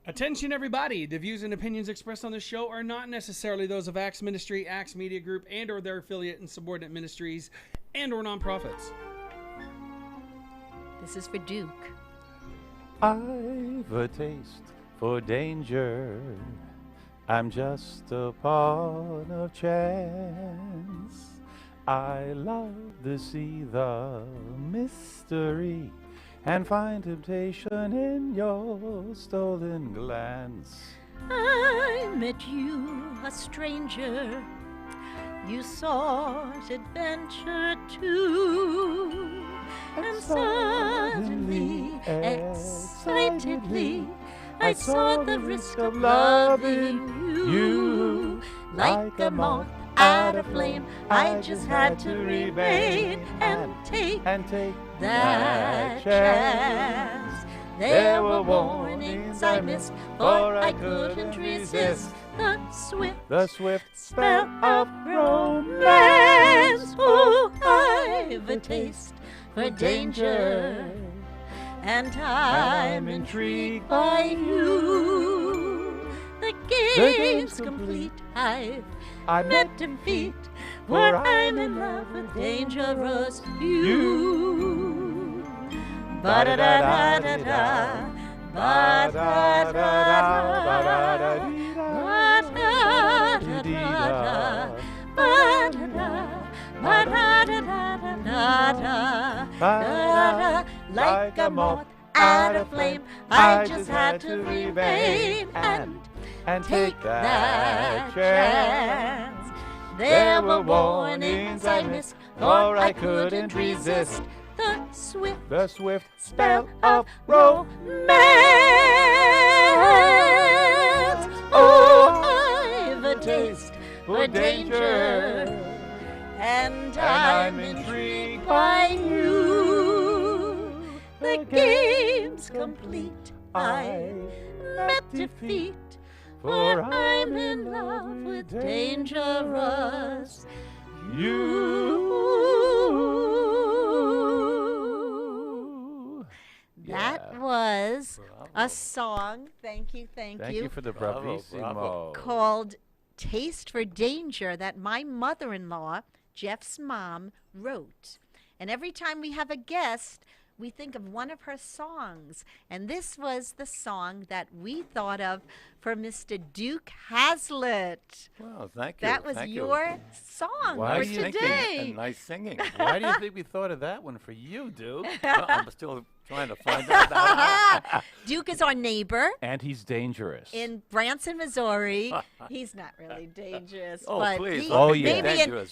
Attention, everybody. The views and opinions expressed on this show are not necessarily those of Axe Ministry, Axe Media Group, and or their affiliate and subordinate ministries and or nonprofits. This is for Duke. I've a taste for danger. I'm just a pawn of chance. I love to see the mystery and find temptation in your stolen glance. I met you, a stranger. You sought adventure too. And suddenly, excitedly, I saw the risk of loving you. Like a moth at a flame, I just had to remain and take that chance. There were warnings I missed, for I couldn't resist the swift spell of romance. Oh, I've a taste for danger, and I'm intrigued by you. The game's complete, I've met defeat, for I'm in love with dangerous you. Ba-da-da-da-da-da, ba-da-da-da-da, ba-da-da-da-da, ba-da-da-da-da-da-da. Like a moth at a flame, I just had to remain and take that chance. There were warnings I missed, for I couldn't resist the swift spell of romance. Oh, I've a taste for danger, and I'm intrigued by you. The game's complete, I met defeat, for I'm in love with dangerous you. That was a song, thank you. Thank you for the bravissimo. Called Taste for Danger that my mother-in-law, Jeff's mom, wrote. And every time we have a guest, we think of one of her songs. And this was the song that we thought of for Mr. Duke Haslett. Well, thank you. That was your song for today. And nice singing. Why do you think we thought of that one for you, Duke? Well, I'm still trying to find that out. Duke is our neighbor. And he's dangerous. In Branson, Missouri. He's not really dangerous. Oh, but please.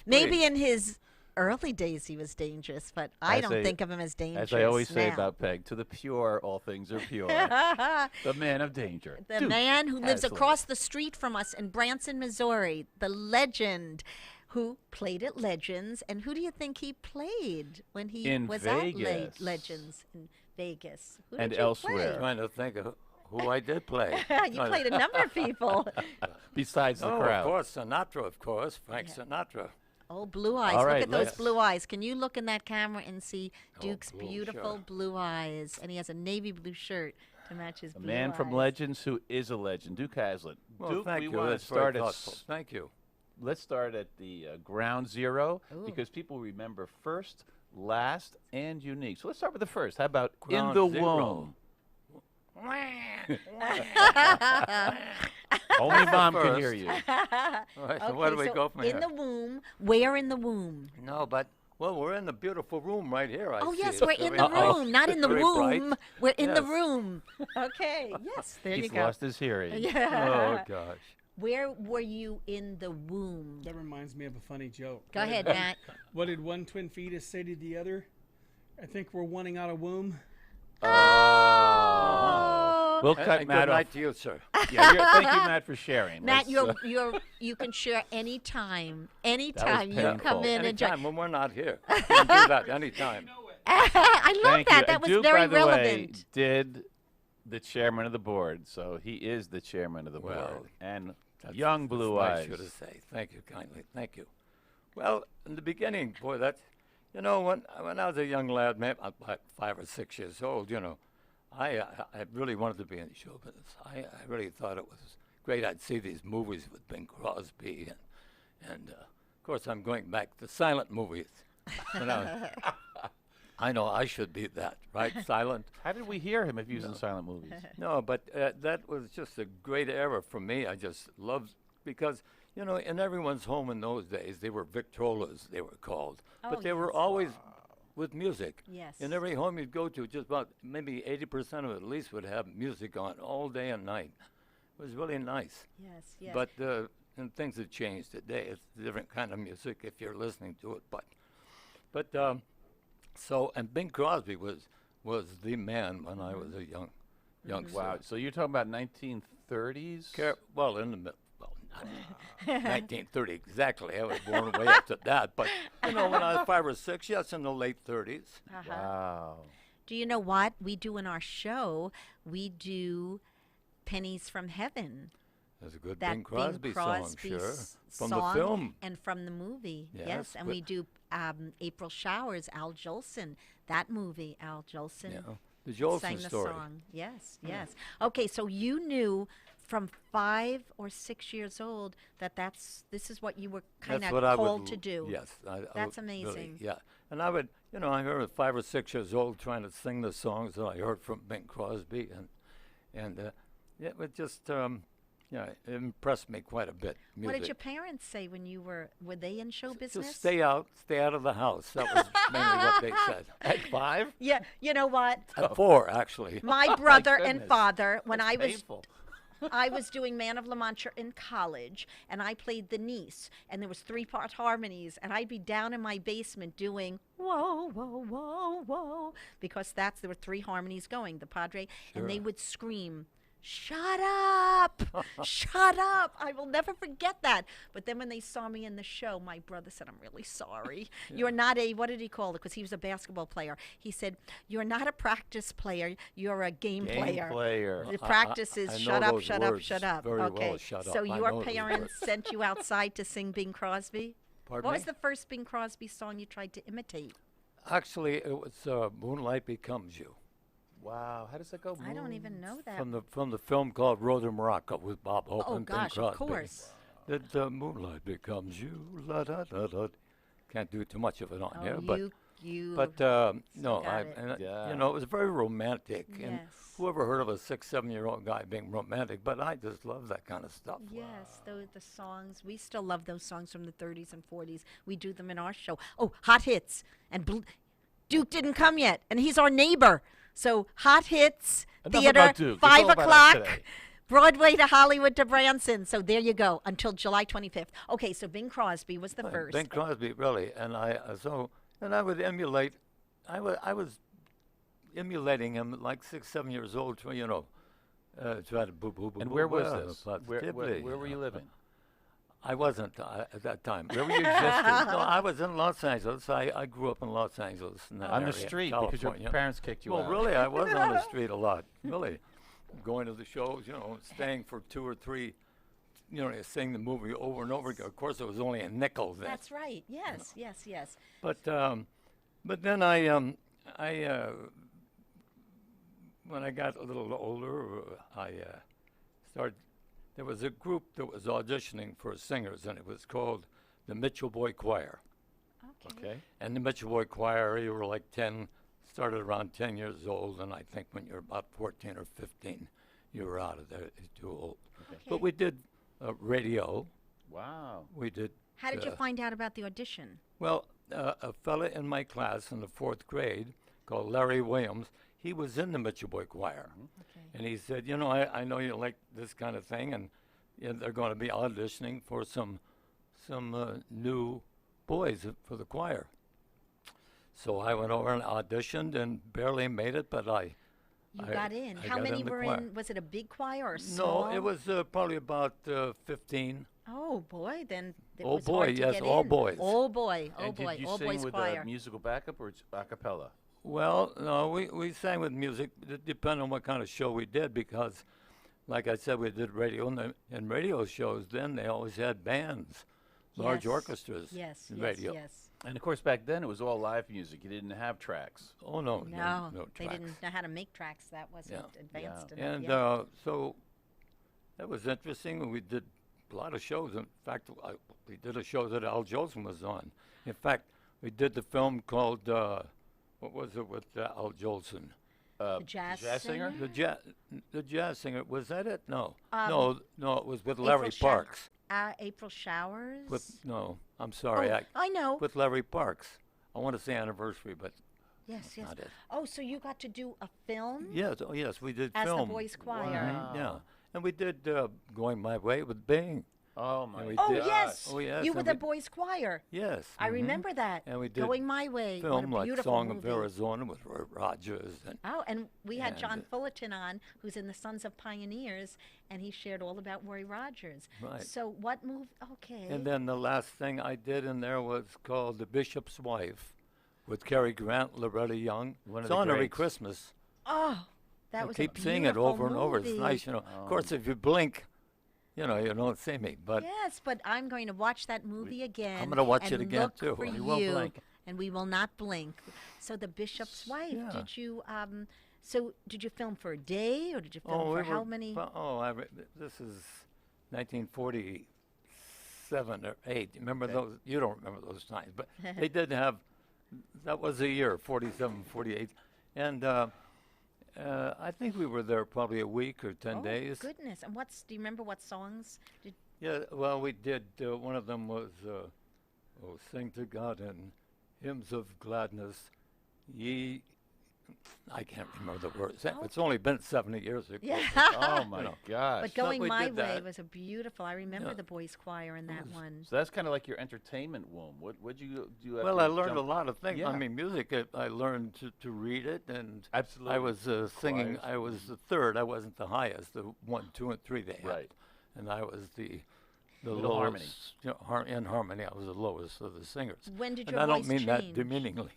Maybe in his early days he was dangerous, but I don't think of him as dangerous. As I always say now. about Peg, to the pure, all things are pure. The man of danger. The Duke man who lives Haslett. across the street from us in Branson, Missouri. The legend who played at Legends. And who do you think he played when he was Vegas. at Legends in Vegas? Who And did you elsewhere. play? Trying to think of who I did play. You played a number of people. Besides the Oh, crowd. of course, Sinatra, of course. Frank Sinatra. Oh, blue eyes. All Look right, at those let's- blue eyes. Can you look in that camera and see Duke's blue, beautiful sure. blue eyes? And he has a navy blue shirt to match his A blue man from eyes. Legends who is a legend, Duke Haslett. Well, Duke, thank we you. want to That's very start at thoughtful. Thank you. let's start at the ground zero Ooh. because people remember first, last, and unique. So let's start with the first. How about Ground in the zero. womb? Only mom can hear you. All right, so where do we go from in here? the womb. Where in the womb? No, but, well, we're in the beautiful room right here. I Oh, see. yes, It's we're in very the nice. room, not in the Very bright. womb. We're in the Yes. room. Okay, yes, there He's you go. lost his hearing. Yeah. Oh, gosh. Where were you in the womb? That reminds me of a funny joke. Go ahead, Matt. What did one twin fetus say to the other? I think we're wanting out a womb. Oh. We'll And cut good Matt night off. to you, sir. Yeah, thank you, Matt, for sharing. Matt, Let's, you can share anytime. Anytime you painful. come in and join. Anytime when we're not here. You can do that anytime. I love thank that. you. That was Duke, very by the way, relevant. did the chairman of the board, so he is the chairman of the Well, board. And That's- young that's blue nice eyes. of you to say. Thank you kindly. Thank you. Well, in the beginning, boy, that, you know, when I was a young lad, maybe about 5 or 6 years old, you know, I really wanted to be in the show business. I really thought it was great. I'd see these movies with Bing Crosby, and of course I'm going back to silent movies. You know, I know I should be that, right? Silent. How did we hear him if he was in silent movies? No, but that was just a great era for me. I just loved because you know in everyone's home in those days they were Victrolas, they were called, but they were always with music. Yes. In every home you'd go to, just about maybe 80% of it at least would have music on all day and night. It was really nice. Yes, yes. But and things have changed today. It's a different kind of music if you're listening to it. But so and Bing Crosby was the man when I was a youngster. Wow. So you're talking about 1930s? Well, in the middle. Well, not 1930 exactly. I was born way up to that. But you know, when I was 5 or 6, yes, in the late 30s. Wow. Do you know what we do in our show? We do Pennies from Heaven. There's a good That Bing Crosby song, sure, from the song film. and from the movie. Yes, Yes, and but- we do April Showers, Al Jolson. That movie, Al Jolson Yeah, the Jolson sang the story. song. Yes, yes. Okay, so you knew from 5 or 6 years old that this is what you were kind That's of what I called would to do. Yes, That's would really, amazing. yeah, and I would, you know, I heard at 5 or 6 years old trying to sing the songs that I heard from Bing Crosby, and it would just, yeah, it impressed me quite a bit. What did music. your parents say when you were they in show business? Just stay out of the house. That was mainly what they said. At 5? Yeah, you know what? At 4, actually. My brother and goodness. father, when That's I was painful. I was doing Man of La Mancha in college, and I played the niece, and there was 3-part harmonies, and I'd be down in my basement doing whoa, whoa, whoa, whoa, because there were 3 harmonies going, the Padre, and they would scream, "Shut up! Shut up!" I will never forget that. But then when they saw me in the show, my brother said, "I'm really sorry. You're not what did he call it? Because he was a basketball player. He said, "You're not a practice player. You're a game player." player. The practice is I shut know up, those shut up, words shut up. very well, Okay. shut So up. I your know those parents words. sent you outside to sing Bing Crosby? Pardon What me? was the first Bing Crosby song you tried to imitate? Actually, it was "Moonlight Becomes You." Wow. How does that go? I don't even know that. From the film called Road to Morocco with Bob Hope Oh and gosh, Bing of Crosby. course. That moonlight becomes you. La, da, da, da. Can't do too much of it on Oh, here, you but no, got it. Yeah. you know, it was very romantic. And Yes. whoever heard of a 6, 7-year-old guy being romantic? But I just love that kind of stuff. Yes, the songs. We still love those songs from the 30s and 40s. We do them in our show. Oh, Hot Hits. And Duke didn't come yet, and he's our neighbor. So Hot Hits, Enough theater, about Duke. It's 5 all about us o'clock, today. Broadway to Hollywood to Branson. So there you go, until July 25th. Okay, so Bing Crosby was the first. Bing Crosby, really, and I would emulate. I was emulating him at like 6, 7 years old. You know, try to boo boo boo. And boo, where was well, this? positively. Where were you living? I wasn't at that time. Where were you existing? No, I was in Los Angeles. I grew up in Los Angeles. In that On the area, street because your California. parents kicked you out. Well, really, I was on the street a lot. Really, going to the shows, you know, staying for 2 or 3, you know, seeing the movie over and over again. Of course, it was only a nickel then. That's right. Yes, yes, yes. But then I when I got a little older, I started. There was a group that was auditioning for singers, and it was called the Mitchell Boy Choir. Okay. And the Mitchell Boy Choir, you were like 10, started around 10 years old, and I think when you're about 14 or 15, you were out of there. It's too old. Okay. But we did radio. Wow. We did. How did you find out about the audition? Well, a fella in my class in the 4th grade called Larry Williams, he was in the Mitchell Boy Choir. Okay. And he said, you know, I know you like this kind of thing, and they're going to be auditioning for some new boys for the choir. So I went over and auditioned and barely made it, but I Got in. I How got many in the were choir. in? Was it a big choir or small? No, it was probably about 15. Oh boy, then it Oh, was boy, hard to yes, get all in. boys. Oh boy, oh And boy, did you all sing boys with choir. a musical backup or a cappella? Well, no, we sang with music. It depended on what kind of show we did because, like I said, we did radio. And radio shows then, they always had bands, large Yes. orchestras Yes, in yes, radio. yes. And of course, back then it was all live music. You didn't have tracks. Oh no, No, no they tracks. didn't know how to make tracks. That wasn't Yeah. advanced Yeah. enough And yet. so that was interesting. We did a lot of shows. In fact, we did a show that Al Jolson was on. In fact, we did the film called what was it with Al Jolson? The jazz singer? The jazz singer. Was that it? No, Um, no, it was with Larry April Shower- Parks. April Showers. No, I'm sorry. Oh, I know. With Larry Parks. I want to say Anniversary, but Yes, yes. not it. Oh, so you got to do a film? Yes, oh yes, we did As the film. boys' choir. Wow. Yeah, and we did Going My Way with Bing. Oh my we Oh, did- yes. Oh, yes, You were and the we- boys' choir. Yes. I mhm. remember that. And we did Going My Way. Film what a like beautiful Song movie. of Arizona with Roy Rogers and Oh, and we had And, John Fullerton on, who's in the Sons of Pioneers, and he shared all about Roy Rogers. Right. So what movie? Okay. And then the last thing I did in there was called The Bishop's Wife with Cary Grant, Loretta Young. One of It's the on every greats. Christmas. oh, that I was keep a seeing it beautiful over and over. It's movie. nice, you know. Of course, if you blink, you know, you don't see me. But Yes, but I'm going to watch that movie again. gonna watch and it again, look too. For You won't blink. And we will not blink. So the Bishop's Wife. Yeah. Did you? So did you film for a day, or did you film we for how were- many? this is 1947 or 8. Remember those? You don't remember those times, but they did have. That was a year, 47, 48, and I think we were there probably a week or 10 Oh, days. goodness! And do you remember what songs? Yeah, well, we did. One of them was, "Sing to God in hymns of gladness, ye." I can't remember the words. It's only been 70 years ago. Yeah. Oh my know. gosh. But Going we My did Way that. was a beautiful. I remember Yeah. the boys' choir in that one. So that's kind of like your entertainment womb. What'd you do? Well, I learned a lot of things. Yeah. I mean, music. I learned to read it, and Absolutely. I was singing. Choirs. I was the third. I wasn't the highest. The 1, 2, and 3 they had. Right. And I was the Middle lowest. harmony. You know, in harmony, I was the lowest of the singers. When did And your I don't voice mean that change? demeaningly.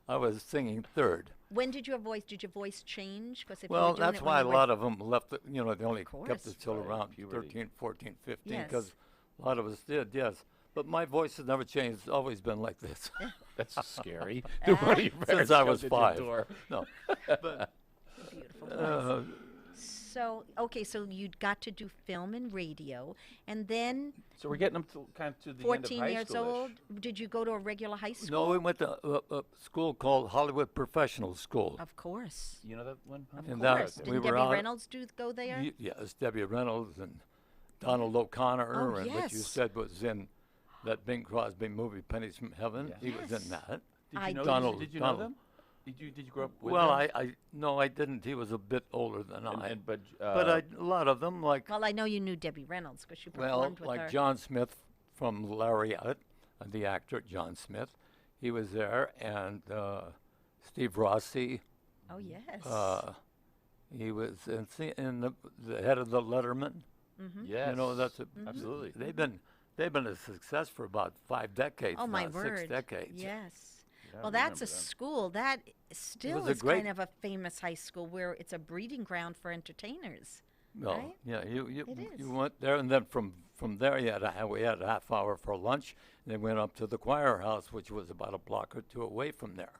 I was singing third. When did your voice change? Because if you Well, were doing that's it when why a you were- lot of them left. You know, they only kept course. it till Right, around puberty. 13, 14, 15, Yes. because a lot of us did. Yes, but my voice has never changed. It's always been like this That's scary. Do one of your since parents I come was to your 5. door? No, but Beautiful voice. So you got to do film and radio, and then So we're getting them to kind of to the end of 14 high years school-ish. old, did you go to a regular high school? no, we went to a school called Hollywood Professional School. Of course. You know that one? Huh? Of And that- course. we Didn't were Debbie out- Reynolds go there? Yes, Debbie Reynolds and Donald O'Connor, Oh, and what you yes. said was in that Bing Crosby movie, Pennies from Heaven. Yeah. He was Yes. in that. Did I you know Donald- them? Did you know Donald. them? Did you grow up with Well, them? no, I didn't. He was a bit older than I. But But a lot of them, like Well, I know you knew Debbie Reynolds because you well, performed with like her. John Smith from Lariat, the actor John Smith, he was there, and Steve Rossi, Oh yes. he was in the head of the Letterman. yes, You know, that's absolutely. they've been a success for about 5 decades. oh my now, word. 6 decades. Yes. Yeah, I Well, that's a remember them. school that still a is great- kind of a famous high school where it's a breeding ground for entertainers. No, Right? yeah, you It is. went there, and then from there we had a half hour for lunch, and then went up to the choir house, which was about a block or two away from there,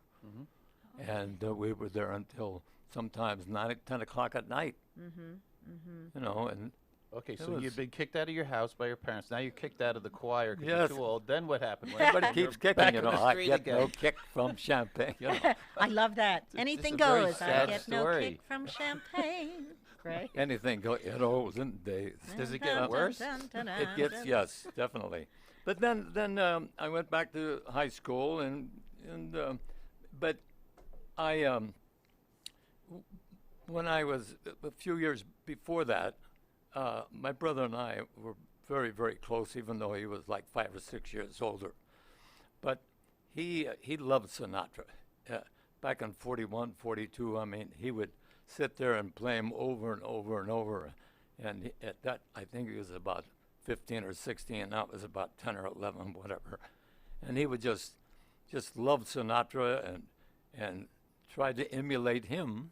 and we were there until sometimes 9, 10 o'clock at night. You know, and Okay, It so was- you've been kicked out of your house by your parents. Now you're kicked out of the choir because Yes. you're too old. Then what happened? everybody You're keeps kicking. back You on know, the I street get no again. kick from champagne. You know, I love that. It's Anything a very goes. I sad get no story. kick from champagne. Right? anything go in olden days. Does it get worse? It gets yes, definitely. But then I went back to high school but I when I was a few years before that, my brother and I were very very close, even though he was like 5 or 6 years older. But he loved Sinatra. Back in 41, 42, I mean, he would sit there and play him over and over and over. And at that, I think he was about 15 or 16, and I was about 10 or 11, whatever. And he would just love Sinatra and try to emulate him.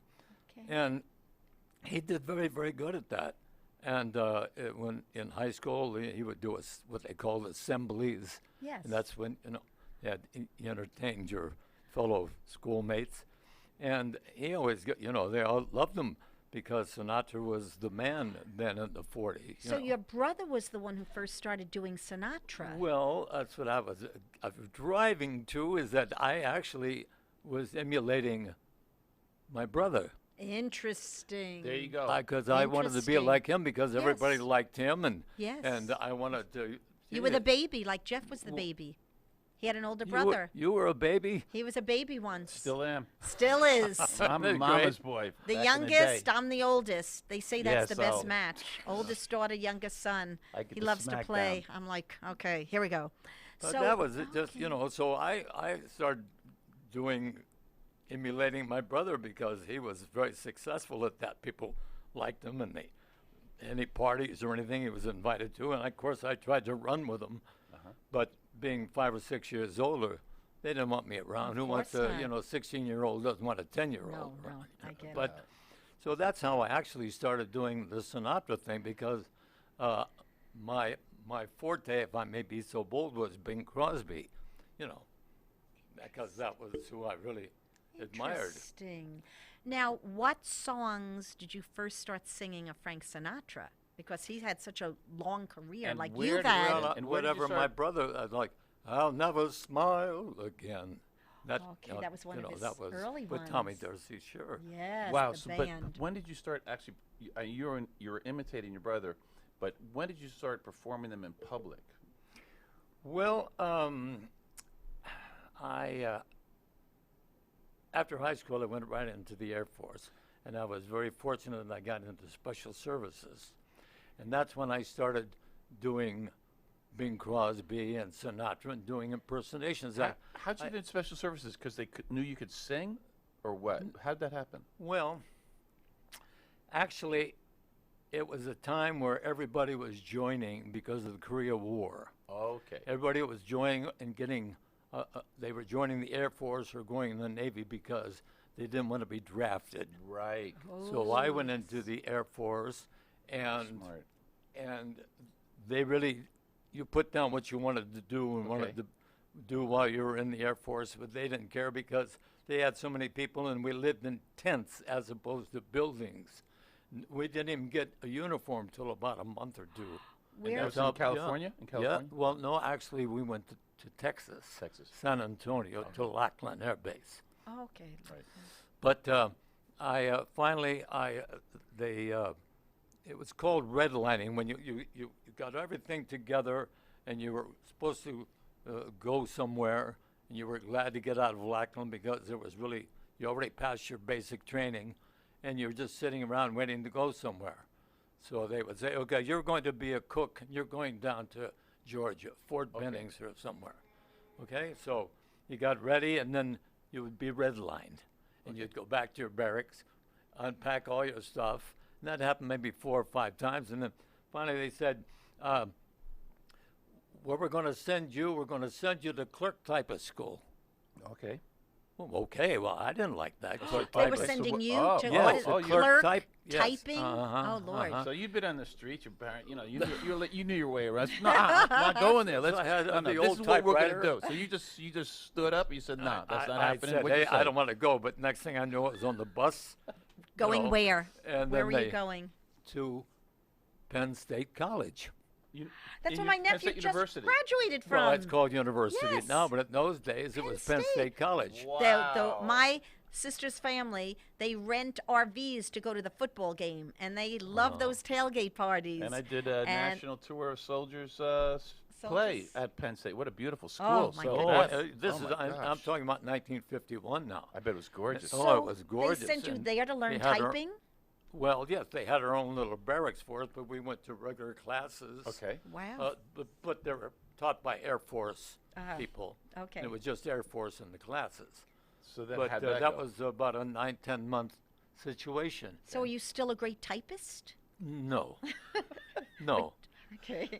Okay. And he did very, very good at that. And when in high school, he would do what they called assemblies. Yes. And that's when, he entertained your fellow schoolmates, and he always got, they all loved him because Sinatra was the man then in the 40s. So your brother was the one who first started doing Sinatra. Well, that's what I was driving to, is that I actually was emulating my brother. Interesting. There you go. Because I wanted to be Interesting. like him because everybody Yes. liked him, and Yes. and I wanted to. You were the baby, like Jeff was the baby. He had an older You were- brother. You were a baby. He was a baby once. Still am. Still is. I'm a That's mama's great. boy. The back in youngest, day. I'm the oldest. They say that's Yes, the best oh. match. Oldest daughter, youngest son. I get He the loves to smackdown. play. I'm like, okay, here we go. But So that was it. Just so I started emulating my brother because he was very successful at that. People liked him, and any parties or anything he was invited to, and of course I tried to run with him, but being 5 or 6 years older, they didn't want me around. Who wants course a not. 16-year-old doesn't want a 10-year-old No, around? I get it. But so that's how I actually started doing the Sinatra thing, because my forte, if I may be so bold, was Bing Crosby, because that was who I really admired. Interesting. Now, what songs did you first start singing of Frank Sinatra? Because he's had such a long career, And like where you've did had. you- Well, And where did you whatever my start? brother, like, I'll never smile again. That, Okay, that was one of his that was early with Tommy ones. Dorsey, sure. Yes, Wow. the So, band. but when did you start actually? You were imitating your brother, but when did you start performing them in public? Well, I after high school, I went right into the Air Force, and I was very fortunate that I got into Special Services, and that's when I started doing Bing Crosby and Sinatra and doing impersonations. How'd you get into special services? Because they knew you could sing, or what? How'd that happen? Well, actually, it was a time where everybody was joining because of the Korea War. Okay. Everybody was joining and getting, they were joining the Air Force or going in the Navy because they didn't want to be drafted. Right. So I went into the Air Force, and Smart. and they really, you put down what you wanted to do and wanted Okay. to do while you were in the Air Force, but they didn't care because they had so many people, and we lived in tents as opposed to buildings. We didn't even get a uniform till about a month or two. And Where? that was in Up- yeah. California? In California? Yeah. Well, no, actually, we went to Texas. Texas. San Antonio, to Lackland Air Base. Oh, okay. Right. But I finally, it was called redlining when you got everything together and you were supposed to go somewhere, and you were glad to get out of Lackland because there was really, you already passed your basic training, and you were just sitting around waiting to go somewhere. So they would say, okay, you're going to be a cook, and you're going down to Georgia, Fort Bennings or somewhere. Okay, so you got ready, and then you would be redlined, and you'd go back to your barracks, unpack all your stuff, and that happened maybe 4 or 5 times, and then finally they said, where we're going to send you to clerk typist school. Okay. Well, okay, well, I didn't like that. Clerk They were typist. sending you oh, to yeah, what is so it, clerk clerk type- yes, typing? uh-huh, Oh Lord. uh-huh. So you'd been on the street, your parent, you knew your way around. No, I'm not going there. Let's. I had no, the this old is what we're gonna typewriter. do. So you just stood up. And you said, no, that's not I happening. said, What'd you hey, I say? don't want to go, but next thing I knew, I was on the bus. Going know, where? and Where then were they- you going? to Penn State College. That's in where my Penn nephew State just University. graduated from. Well, it's called university Yes. now, but in those days it Penn was Penn State. State College. My sister's family, they rent RVs to go to the football game, and they love those tailgate parties. And I did a And- national tour of soldiers play Soldiers. at Penn State. What a beautiful school. Oh, my so Oh, goodness. that's- oh my I'm gosh. talking about 1951 now. I bet it was gorgeous. Oh, So it was gorgeous, They sent you and there to learn they had our- typing? Well, yes, they had our own little barracks for us, but we went to regular classes. Okay. Wow. But they were taught by Air Force Uh-huh. people. Okay. And it was just Air Force in the classes. So then But how'd that go? was about a 9-10 month situation. So are you still a great typist? No. No. Okay.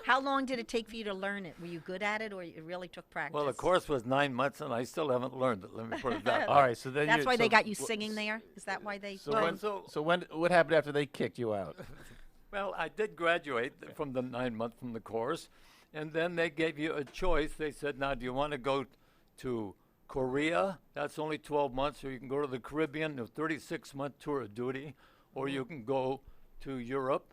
How long did it take for you to learn it? Were you good at it, or it really took practice? Well, the course was 9 months, and I still haven't learned it. Let me put it that way. All right. So then That's why they got you so- singing there? Is that why they? So Well, when? so- So when? What happened after they kicked you out? Well, I did graduate from the 9 month from the course, And then they gave you a choice. They said, now, do you want to go to Korea? That's only 12 months. Or you can go to the Caribbean, a 36-month tour of duty. Or you can go to Europe,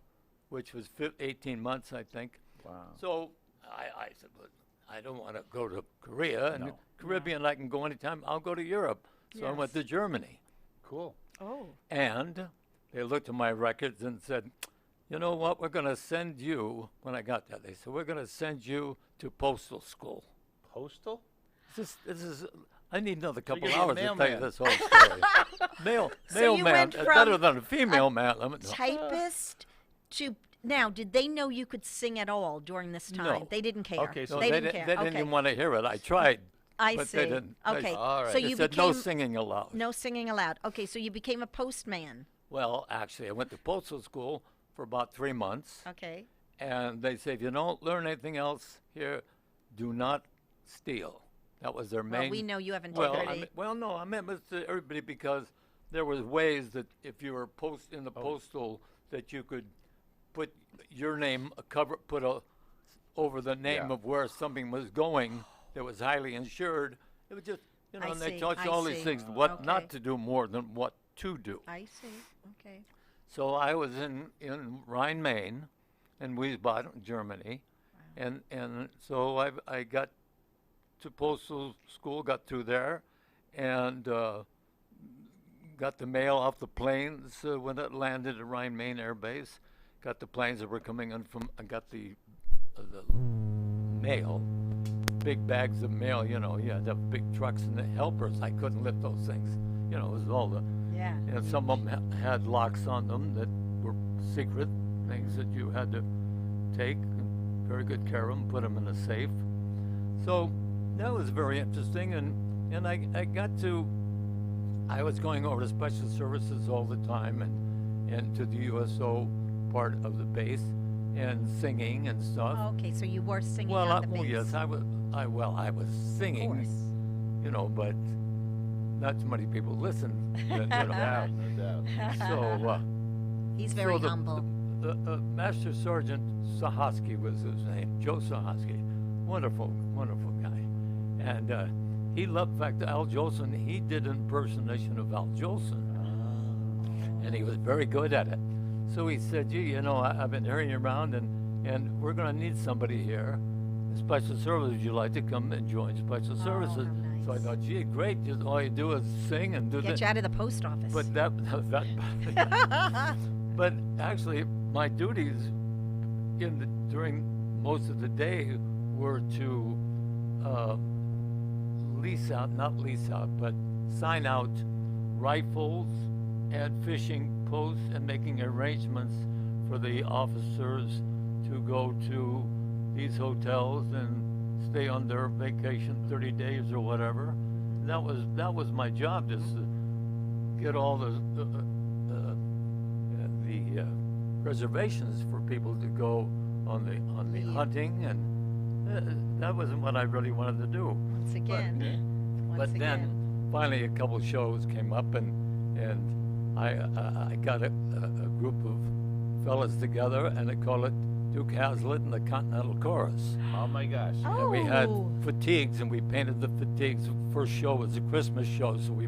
which was 18 months, I think. Wow. So I said, well, I don't want to go to Korea. And No. the Caribbean, I can go anytime. I'll go to Europe. So I went to Germany. Cool. Oh. And they looked at my records and said, you know what, we're going to send you, when I got there, they said, we're going to send you to postal school. Postal? This is I need another couple gonna be a hours to tell you mailman. this whole story. So you Mailman, went better from than a female man. Typist to now. Did they know you could sing at all during this time? No. They didn't care. Okay, so No, they they didn't care. They didn't okay. even want to hear it. I tried. I but see. They didn't. Okay. All right. So They you said became no singing allowed. no singing allowed. Okay, so you became a postman. Well, actually, I went to postal school for about 3 months. Okay. And they say, if you don't learn anything else here, do not steal. That was their main. Well, we know you have Well, integrity. no, I meant with everybody because there was ways that if you were in the postal that you could put your name over the name Yeah. of where something was going that was highly insured. It was just I and they see, taught you I all these see. things, what Okay. not to do more than what to do. I see. Okay. So I was in Rhine, Main, and Wiesbaden, Germany, and so I got to postal school, got through there, and got the mail off the planes when it landed at Rhine, Main Air Base. Got the planes that were coming in from. I got the mail, big bags of mail. You know, you had to have big trucks and the helpers. I couldn't lift those things. You know, it was all the. Yeah. And some of them had locks on them that were secret things that you had to take and very good care of them, put them in a safe. So that was very interesting, and I got to. I was going over to special services all the time and to the USO part of the base and singing and stuff. Okay, so you were singing Well, on the well, base. yes, I was Of singing, course. you know, but not too many people listened. You know. No doubt. So. He's very So humble. The Master Sergeant Sahosky was his name, Joe Sahosky. Wonderful, wonderful guy. And he loved, in fact, Al Jolson. He did an impersonation of Al Jolson. And he was very good at it. So he said, gee, you know, I've been hearing you around, and we're going to need somebody here. Special Services, would you like to come and join Special Services? how So I nice. thought, gee, great. Just all you do is sing and do Get that. you out of the post office. But but actually, my duties during most of the day were to not lease out, but sign out rifles and fishing posts and making arrangements for the officers to go to these hotels and stay on their vacation 30 days or whatever. That was my job, just to get all the reservations for people to go on the hunting, and that wasn't what I really wanted to do. Once again. Once But again. then finally a couple shows came up, and I got a group of fellas together, and they called it Duke Hazlitt and the Continental Chorus. Oh my gosh. And we had Oh. fatigues, and we painted the fatigues. The first show was a Christmas show, so we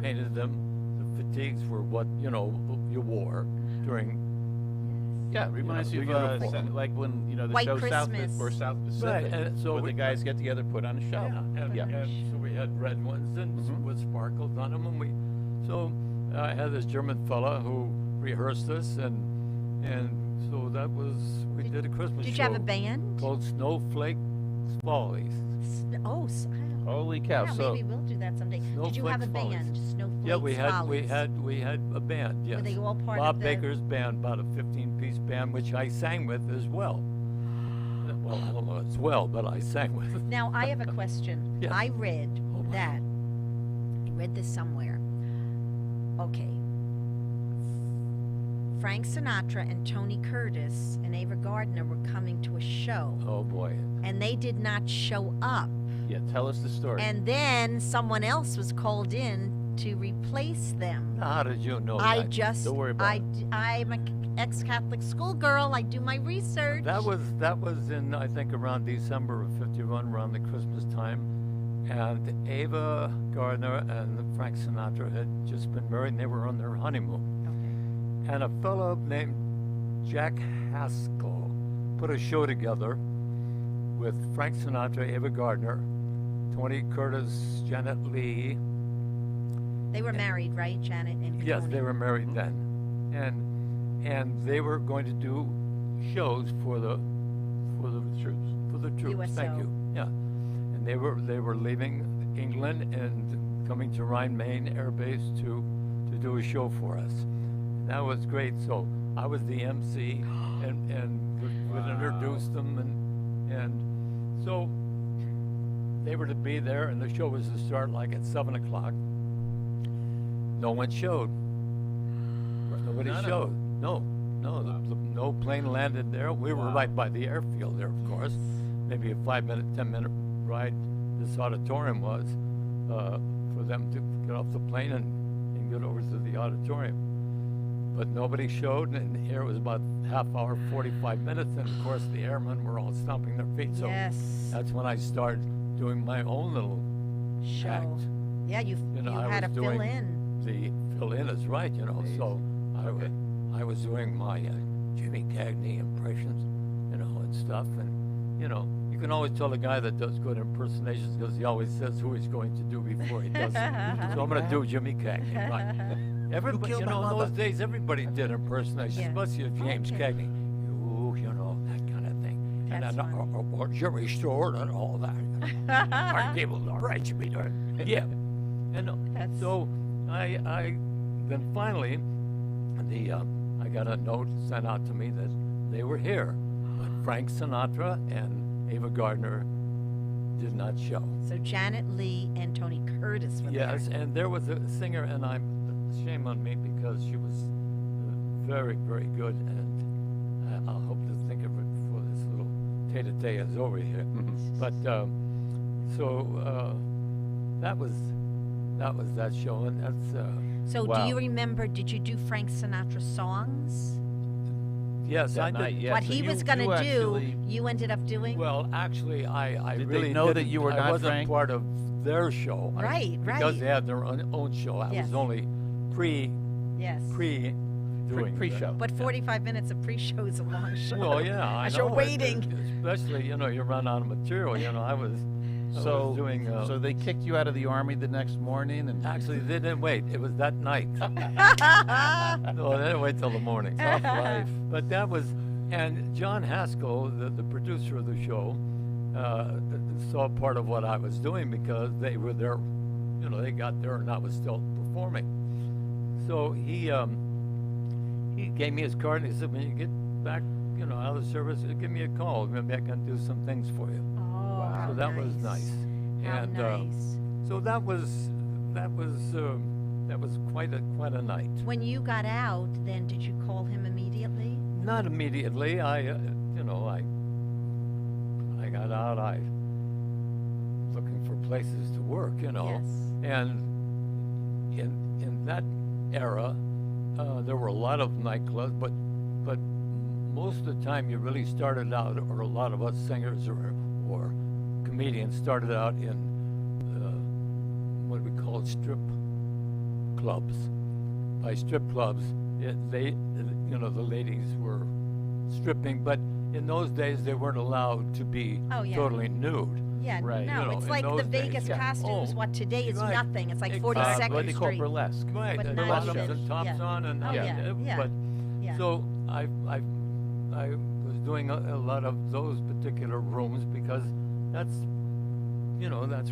painted them. The fatigues were what, you know, you wore during. Yeah, it reminds You you know, of the uniform. like when the White show Christmas. South Pacific, and so when we- the guys get together, put on a show. And so we had red ones and with sparkles on them, and so I had this German fella who rehearsed us, and so that was we did a Christmas show. Did you have a band? called Snowflake Follies? Holy cow! Yeah, So maybe we'll do that someday. Did you have a Snowflakes band? Follies. Snowflakes Yeah, we Follies. had a band. Yes. Were they all part Bob of the? Baker's band, about a 15-piece band, which I sang with as well. Well, I don't know as well, but I sang with. Now I have a question. Yes. I read Oh, my. that. I read this somewhere. Okay. Frank Sinatra and Tony Curtis and Ava Gardner were coming to a show, Oh boy. and they did not show up. yeah, tell us the story. And then someone else was called in to replace them. How did you know I that? just, Don't worry about it. I'm ex-Catholic schoolgirl. I do my research. That was in, I think, around December of '51, around the Christmas time, and Ava Gardner and Frank Sinatra had just been married, and they were on their honeymoon. Okay. And a fellow named Jack Haskell put a show together with Frank Sinatra, Ava Gardner, Tony Curtis, Janet Leigh. They were married, right, Janet and Yes, Tony? they were married then, and they were going to do shows for the Troops. for the troops. Thank USO. you. Yeah, and they were leaving England and coming to Rhine Main Air Base to do a show for us. That was great. So I was the MC and would introduce them and so they were to be there, and the show was to start like at 7 o'clock. No one showed. Nobody None of showed. No, no plane landed there. We were right by the airfield there, of course. Maybe a 5-minute, 10-minute ride. This auditorium was for them to get off the plane and get over to the auditorium. But nobody showed, and here it was about half hour, 45 minutes, and of course the airmen were all stomping their feet. So Yes. that's when I started doing my own little Show. act. Yeah, you I had to was fill doing in. The fill in is right, So I was doing my Jimmy Cagney impressions, and stuff, and you can always tell a guy that does good impersonations because he always says who he's going to do before he does it. So I'm going to do Jimmy Cagney, right? Everybody, killed in my those days, everybody did impersonations, Yeah. especially of James Okay. Cagney. That kind of thing. That's And then, fun. or Jimmy Stewart and all that. Our people are right, Jimmy. Yeah. That's- So I then finally I got a note sent out to me that they were here, but Frank Sinatra and Ava Gardner did not show. So Janet Leigh and Tony Curtis were Yes, there. and there was a singer, and shame on me because she was very, very good, and I'll hope to think of it before this little tete-a-tete is over here. But that was that show, and that's So Wow. do you remember, did you do Frank Sinatra songs? yes, That I night, did. yeah. What so he was you going to do, actually- you ended up doing? Well, actually, I Did they really know that didn't- you were I not wasn't Frank? part of their show. Right, Because right. they had their own show. I Yes. was only pre Yes. doing pre-show. But 45 minutes of pre-show is a long show. Well, yeah, I As know. you're waiting. Especially, you run out of material. I was doing. So they kicked you out of the army the next morning, and Actually, they didn't wait. It was that night. No, they didn't wait till the morning. tough life. But that was, and John Haskell, the producer of the show, saw part of what I was doing because they were there. They got there and I was still performing. So he gave me his card and he said, "When you get back, out of the service, give me a call. Maybe I can do some things for you." Oh, how So that was nice. How And nice. so that was quite a night. When you got out, then did you call him immediately? Not immediately. I got out. I looking for places to work. Yes. And in that era, there were a lot of nightclubs, but most of the time you really started out, or a lot of us singers or comedians started out in what we call strip clubs. By strip clubs, the ladies were stripping, but in those days they weren't allowed to be Oh, yeah. totally nude. Yeah, Right. no, it's in like the those days, Vegas yeah. costumes. Oh, What today is right. nothing. It's like Exactly. 42nd what they call Street. burlesque. Right, But and not bottoms even- and tops yeah. on, and Oh, yeah, yeah, but yeah. so I was doing a lot of those particular rooms because that's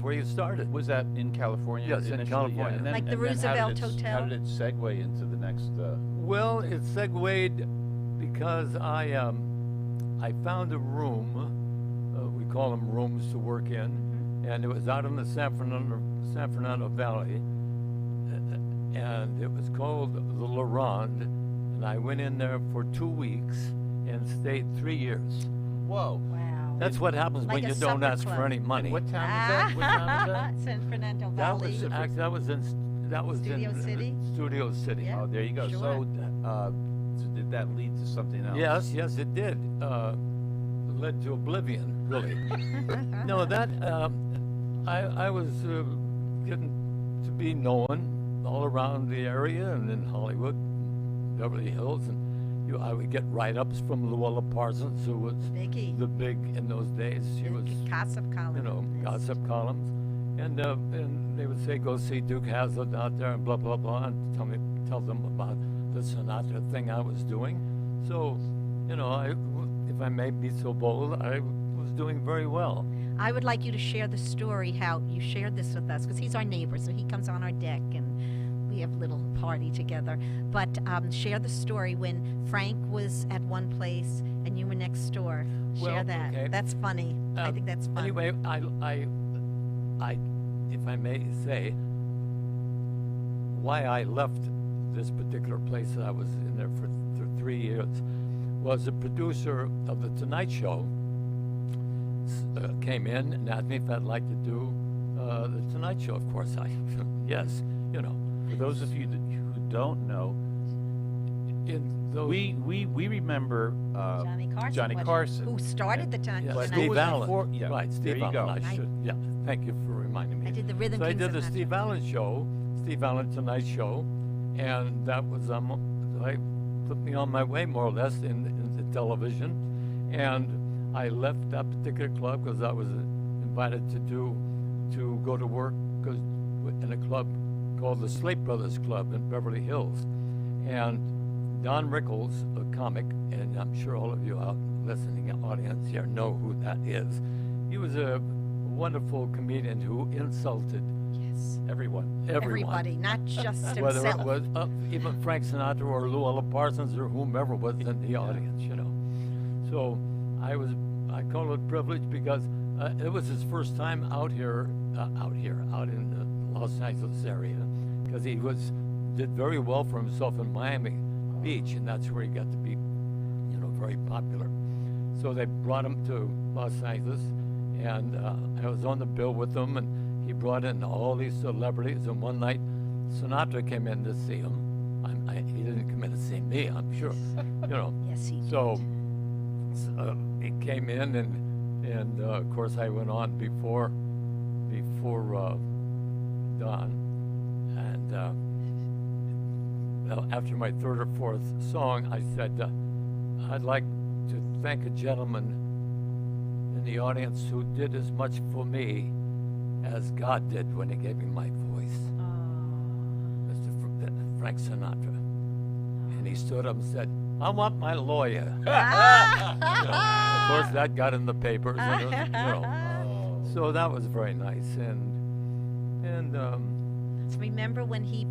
where you started. Was that in California? Yes, in initially? California. Yeah. And then, Like the and then Roosevelt how Hotel? did it segue into the next? Well, it segued because I found a room. We call them rooms to work in, and it was out in the San Fernando Valley, and it was called the La Ronde, and I went in there for 2 weeks and stayed 3 years. Whoa! Wow. That's what happens Like when a you don't supper ask club. for any money. What town is that? What town is that? San Fernando That Valley. was that was in Studio in City? Studio City. Yeah. Oh, there you go. Sure. So, did that lead to something else? Yes, it did. Led to oblivion, really. No, that I was getting to be known all around the area and in Hollywood, Beverly Hills, and I would get write-ups from Luella Parsons, who was Biggie. the big in those days. She was, Gossip column. you know, gossip columns, and they would say, "Go see Duke Haslett out there," and blah blah blah, and tell them about the Sinatra thing I was doing. So, you know, if I may be so bold, I was doing very well. I would like you to share the story how you shared this with us, because he's our neighbor, so he comes on our deck and we have a little party together. But share the story when Frank was at one place and you were next door. Share Well, that. okay. That's funny. I think that's fun. Anyway, I, if I may say, why I left this particular place that I was in there for 3 years was the producer of the Tonight Show came in and asked me if I'd like to do the Tonight Show. Of course, yes, you know. For those of you who don't know, In those, we remember Johnny Carson. Who started the time? yeah, but Steve who was Allen. before- yeah, right, there Steve you Allen. go. I should, yeah. Thank you for reminding me. I did the Rhythm So I Kings did of the Nashville. Steve Allen show, Steve Allen Tonight Show, and that was I put me on my way more or less into television, and I left that particular club because I was invited to go to work in a club called the Slate Brothers Club in Beverly Hills, and Don Rickles, a comic, and I'm sure all of you out listening audience here know who that is. He was a wonderful comedian who insulted Yes. everyone. Everybody, not just whether himself. it was even Frank Sinatra or Luella Parsons or whomever was in the audience, you know. So I call it privilege because it was his first time out in the Los Angeles area, because he did very well for himself in Miami Beach, and that's where he got to be, you know, very popular. So they brought him to Los Angeles, and I was on the bill with them, and he brought in all these celebrities. And one night, Sinatra came in to see him. He didn't come in to see me, I'm sure, you know. Yes, he did. So he came in, and of course I went on before Don, and well, after my third or fourth song, I said, I'd like to thank a gentleman in the audience who did as much for me as God did when He gave me my voice, Mr. Frank Sinatra. And he stood up and said, "I want my lawyer." You know, of course, that got in the papers, and it was, you know. So that was very nice, and Remember when you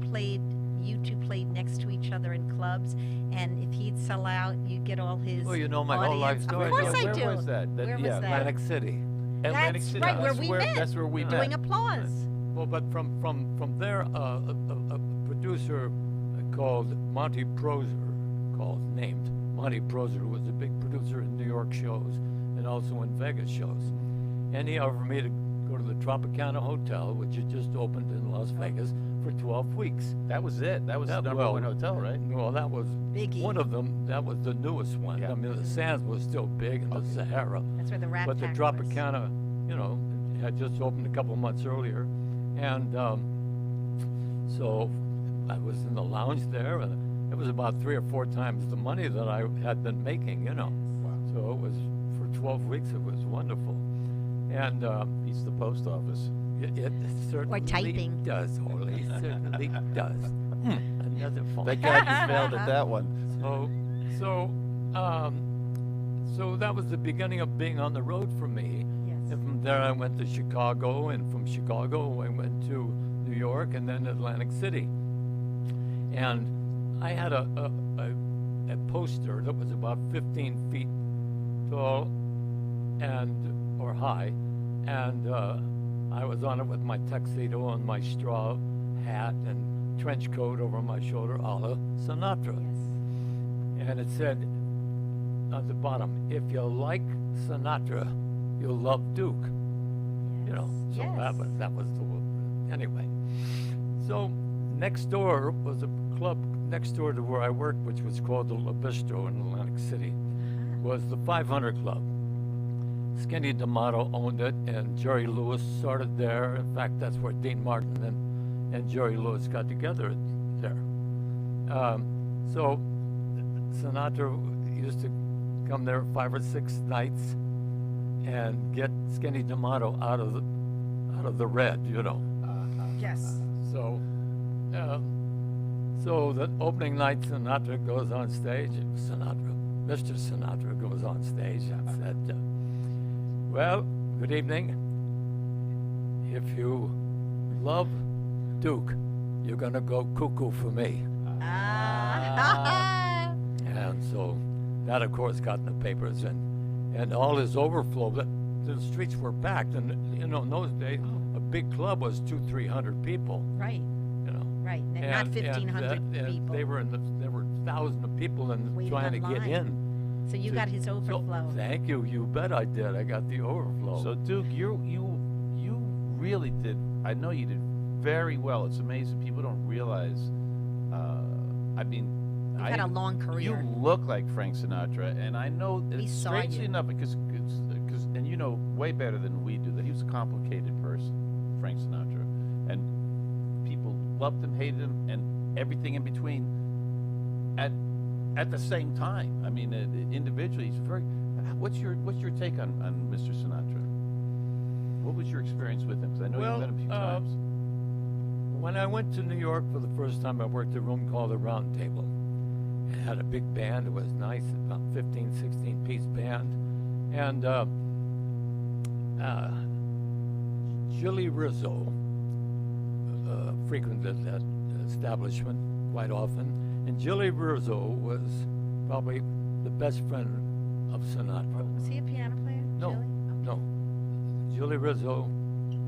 two played next to each other in clubs, and if he'd sell out, you'd get all his well, you know my whole life audience. story. Of course I Where do. was that? Where was that? Atlantic City. Atlantic That's City. right, where That's we met. That's where we Doing met. applause. Well, but from there, a producer called Monty Proser, named Monty Proser, who was a big producer in New York shows and also in Vegas shows, and he offered me to go to the Tropicana Hotel, which had just opened in Las Vegas, for 12 weeks. That was it. That was the number one hotel, right? Well, that was Biggie. one of them. That was the newest one. Yeah. I mean, the Sands was still big, and the Sahara. That's where the Rat But the Pack was. Tropicana, you know, had just opened a couple months earlier, and so I was in the lounge there, and it was about 3 or 4 times the money that I had been making, you know. Wow. So it was for 12 weeks. It was wonderful, and Beats the post office. it certainly typing. does. Orly, it certainly does. Another phone. Thank God you failed at that one. So that was the beginning of being on the road for me. Yes. And from there I went to Chicago, and from Chicago I went to New York, and then Atlantic City. And I had a poster that was about 15 feet tall or high, and I was on it with my tuxedo and my straw hat and trench coat over my shoulder, a la Sinatra. Yes. And it said at the bottom, "If you like Sinatra, you'll love Duke." You know, so Yes. that was the anyway. So next door was a club next door to where I worked, which was called the La Bistro in Atlantic City, was the 500 Club. Skinny D'Amato owned it, and Jerry Lewis started there. In fact, that's where Dean Martin and Jerry Lewis got together there. So Sinatra used to come there 5 or 6 nights and get Skinny D'Amato out of the red, you know. Yes. So, so the opening night, Sinatra goes on stage. Mr. Sinatra goes on stage and said, "Well, good evening. If you love Duke, you're gonna go cuckoo for me." And so that, of course, got in the papers, and all his overflow. The streets were packed, and in those days, a big club was 200-300 people. Right. You know. Right. Not 1,500 and people. there were thousands of people Waiting trying to get online. in. So you got his overflow. Thank you. You bet I did. I got the overflow. So Duke, you really did. I know you did very well. It's amazing. People don't realize. I mean, You've had a long career. You look like Frank Sinatra, and I know. We saw strangely you. enough, because and you know way better than we do that he was a complicated person, Frank Sinatra, and people loved him, hated him, and everything in between. At the same time, I mean, individually, he's very. What's your take on Mr. Sinatra? What was your experience with him? Because I know you've met him a few times. When I went to New York for the first time, I worked at a room called the Round Table. It had a big band. It was nice, about 15, 16-piece band. And Julie Rizzo frequented that establishment quite often. And Julie Rizzo was probably the best friend of Sinatra. Was he a piano player? No, Chili? no. Julie Rizzo,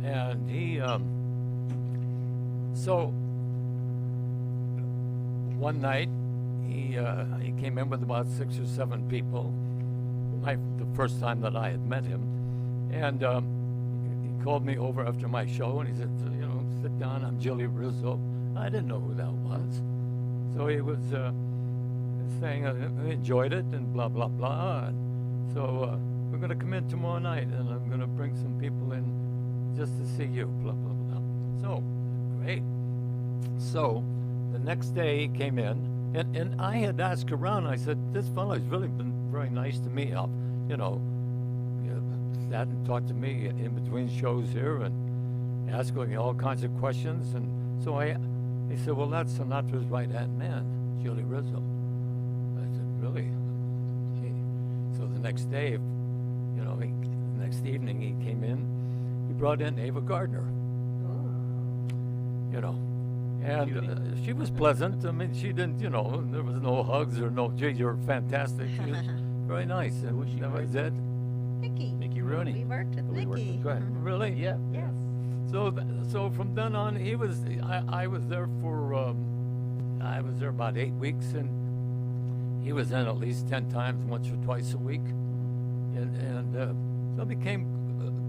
and he, so one night he came in with about 6 or 7 people. The first time that I had met him, and he called me over after my show, and he said, sit down. I'm Julie Rizzo. I didn't know who that was, so he was saying I enjoyed it and blah blah blah. And so we're going to come in tomorrow night, and I'm going to bring some people in just to see you. Blah blah blah. So great. So the next day he came in, and I had asked around. I said, this fellow's really been very nice to me. Sat and talked to me in between shows here and asking me all kinds of questions. And so I said, well, that's Sinatra's right-hand man, Julie Rizzo. I said, really? Okay. So the next day, the next evening he came in, he brought in Ava Gardner. And she was pleasant. I mean, she didn't, there was no hugs or no, gee, you're fantastic. She was very nice. And that was it. Mickey Rooney. We worked with Mickey. Go ahead. Really? Yeah. Yes. So from then on, I was there for, I was there about 8 weeks, and he was in at least 10 times, once or twice a week. And so I became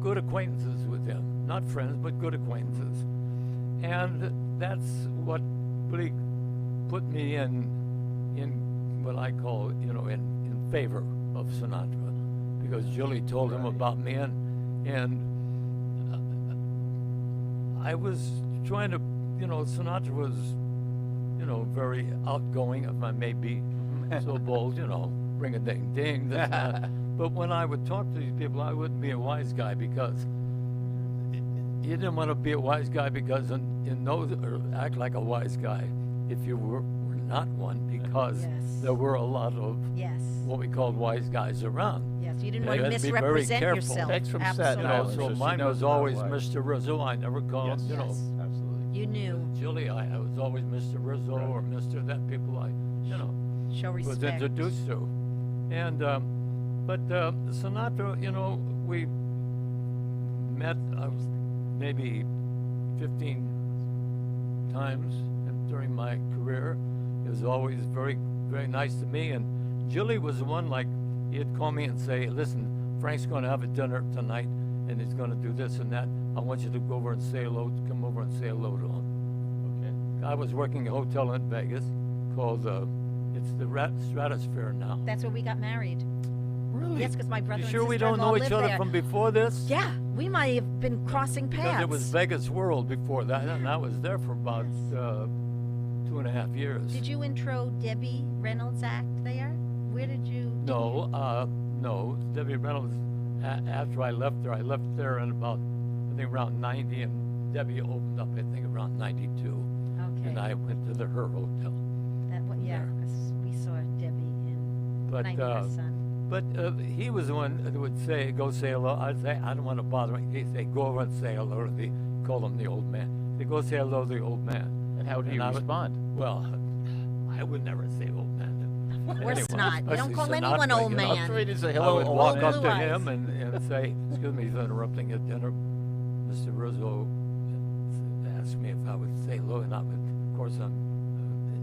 good acquaintances with him. Not friends, but good acquaintances. And that's what really put me in what I call, in favor of Sinatra. Because Julie told him about me, and I was trying to, Sinatra was, very outgoing, if I may be so bold, ring a ding ding, this and that. But when I would talk to these people, I wouldn't be a wise guy, because you didn't want to be a wise guy because or act like a wise guy if you were not one, because Yes. there were a lot of Yes. what we called wise guys around. Yes. You didn't Yeah, want you to had to be very misrepresent careful. yourself. Thanks from Staten Absolutely. Island. So So she mine knows was about always wise. Mr. Rizzo. I never called, Yes. Yes. Absolutely. You knew. Julie, I was always Mr. Rizzo or Mr. that people Show was respect. introduced to. And, but Sinatra, we met maybe 15 times during my career. He was always very, very nice to me. And Julie was the one, he'd call me and say, listen, Frank's going to have a dinner tonight, and he's going to do this and that. I want you to go over and say hello, come over and say hello to him. Okay. I was working a hotel in Vegas called it's the Stratosphere now. That's where we got married. Really? Yes, because my brother You and sure we don't sister-in-law know each lived other there. from before this? Yeah, we might have been crossing paths. Because it was Vegas World before that, and I was there for about Yes. 2.5 years. Did you intro Debbie Reynolds act there? Where did you? No, Debbie Reynolds. After I left there in about I think around 90, and Debbie opened up I think around 92, Okay. and I went to her hotel. Yeah, there. 'cause we saw Debbie in But Night with the Sun. but he was the one that would say, "Go say hello." I'd say, "I don't want to bother him." He'd say, "Go over and say hello to the." Call him the old man. He'd go say hello to the old man. And how did he And I would- respond? Well, I would never say old man. Of course not. You don't especially call Sinatra, anyone old you know. I'm man. sure he didn't say I hello, would old walk man. up to Blue him eyes. and say, "Excuse me, he's interrupting at dinner." Mr. Rizzo asked me if I would say hello, and I would, of course, I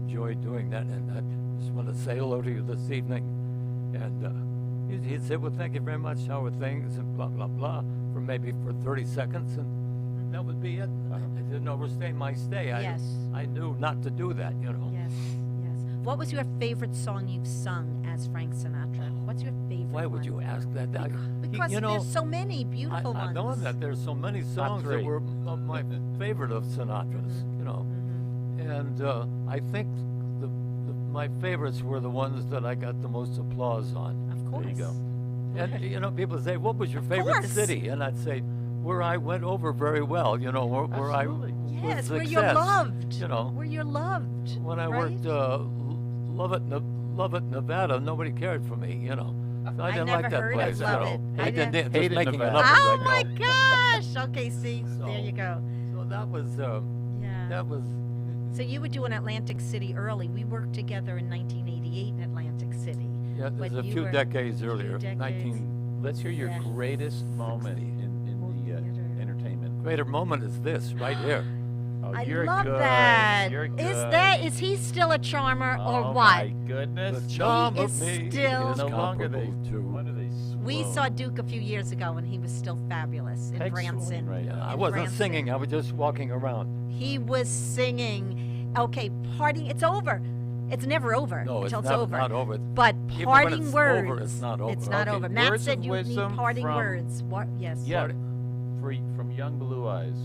enjoy doing that. And I just want to say hello to you this evening. And he'd say, "Well, thank you very much. How are things?" And blah blah blah for maybe 30 seconds, and that would be it. I didn't overstay my stay. Yes. I knew not to do that, you know. Yes, yes. What was your favorite song you've sung as Frank Sinatra? What's your favorite Why would one? you ask that? Because you know, there's so many beautiful I ones. know that there's so many songs that three. were of my favorite of Sinatra's, you know. And I think my favorites were the ones that I got the most applause on. Of course. There you go. And you know, people say, "What was your favorite course. city?" And I'd say, "Where I went over very well, you know, where I Absolutely. was Yes, where you're success, loved. you know." Where you're loved. When I right? worked Lubbock, Nevada, nobody cared for me, you know. So I I've didn't never like that heard of place, you Lubbock. know. I I didn't- didn't, Hated just making it Nevada. up as Oh I my go. gosh. Okay, see, So- there you go. So that was Yeah. that was So you were doing Atlantic City early. We worked together in 1988 in Atlantic City. yeah. But There's a you few were- decades few earlier, decades. 19. Let's hear your Yeah. greatest moment in the Theater. entertainment. Greater moment is this right here. Oh, I you're love good. that. You're good. Is he still a charmer or Oh what? my goodness. The charm He of is me still- is No longer they. comparable to. What are they? We swoon? saw Duke a few years ago and he was still fabulous in Peg Branson. swoon right Yeah, now. I in wasn't Branson. singing. I was just walking around. He was singing. Okay, parting. It's over. It's never over No, it's until it's not, over. not over. But Even when parting it's words. over, it's not over. It's not Okay, over. Matt words said of you need wisdom parting from- words. What? Yes. Yeah, from young blue eyes.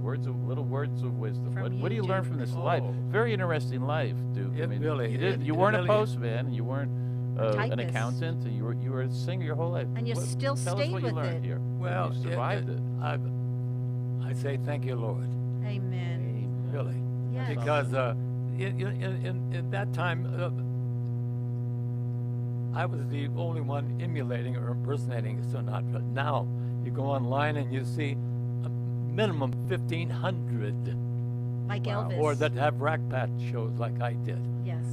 Little words of wisdom. From What do you, you learn Duke. from this Oh. life? Very interesting life, Duke. It really- you it weren't really- a postman. You weren't an typist. accountant. And you were a singer your whole life. And you still tell stayed us what with you learned it. here. Well, you survived it. I say thank you, Lord. Amen. Really. Yes. Because in that time, I was the only one emulating or impersonating Sinatra. Now, you go online and you see a minimum 1,500 Like Elvis. or that have Rack Pat shows like I did. Yes.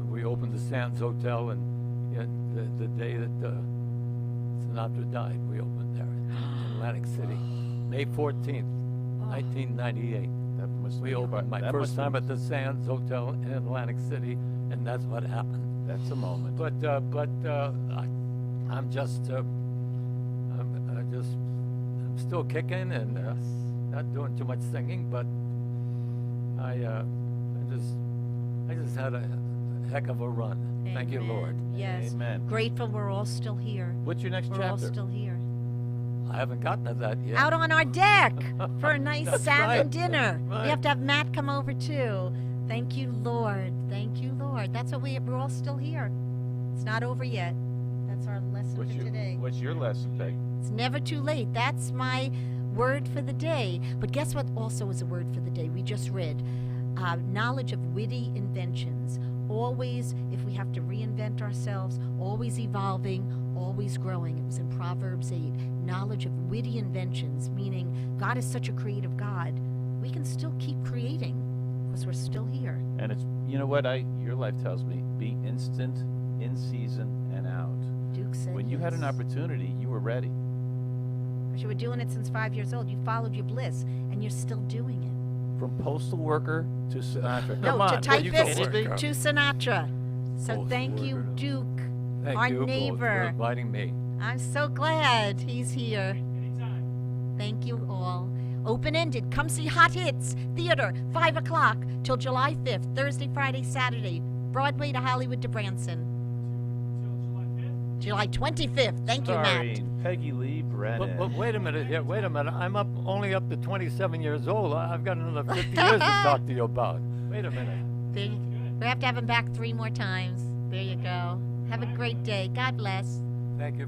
We opened the Sands Hotel, and the day that Sinatra died, we opened there in Atlantic City, May 14th, 1998. That must We be opened my that first must time have- at the Sands Hotel in Atlantic City, and that's what happened. That's a moment. I'm still kicking and not doing too much singing, but I just had a heck of a run. Thank you, Lord. Amen. Yes. Amen. Grateful we're all still here. What's your next We're all chapter? still here. I haven't gotten to that yet. Out on our deck for a nice That's salmon right. dinner. Right. We have to have Matt come over too. Thank you, Lord. Thank you, Lord. That's what we're all still here. It's not over yet. That's our lesson for today. What's your lesson, Peg? It's never too late. That's my word for the day. But guess what also is a word for the day? We just read knowledge of witty inventions. Always, if we have to reinvent ourselves, always evolving, always growing. It was in Proverbs 8. Knowledge of witty inventions, meaning God is such a creative God. We can still keep creating because we're still here. And it's, you know what, your life tells me, be instant, in season, and out. Duke said When you had an yes. opportunity, you were ready. Because you were doing it since 5 years old. You followed your bliss, and you're still doing it. From postal worker to Sinatra. No, Come on. to what, you typist kidding me? to Sinatra. So Postal thank you, worker. Duke. Thank our you both neighbor. for inviting me. I'm so glad he's here. Thank you all. Open-ended. Come see Hot Hits Theater, 5 o'clock till July 5th, Thursday, Friday, Saturday. Broadway to Hollywood to Branson. July 25th. Thank you, Matt. Starring Peggy Lee Brennan. But wait a minute here. Wait a minute. I'm only up to 27 years old. I've got another 50 years to talk to you about. Wait a minute. There you, we have to have him back 3 more times. There you go. Have a great day. God bless. Thank you.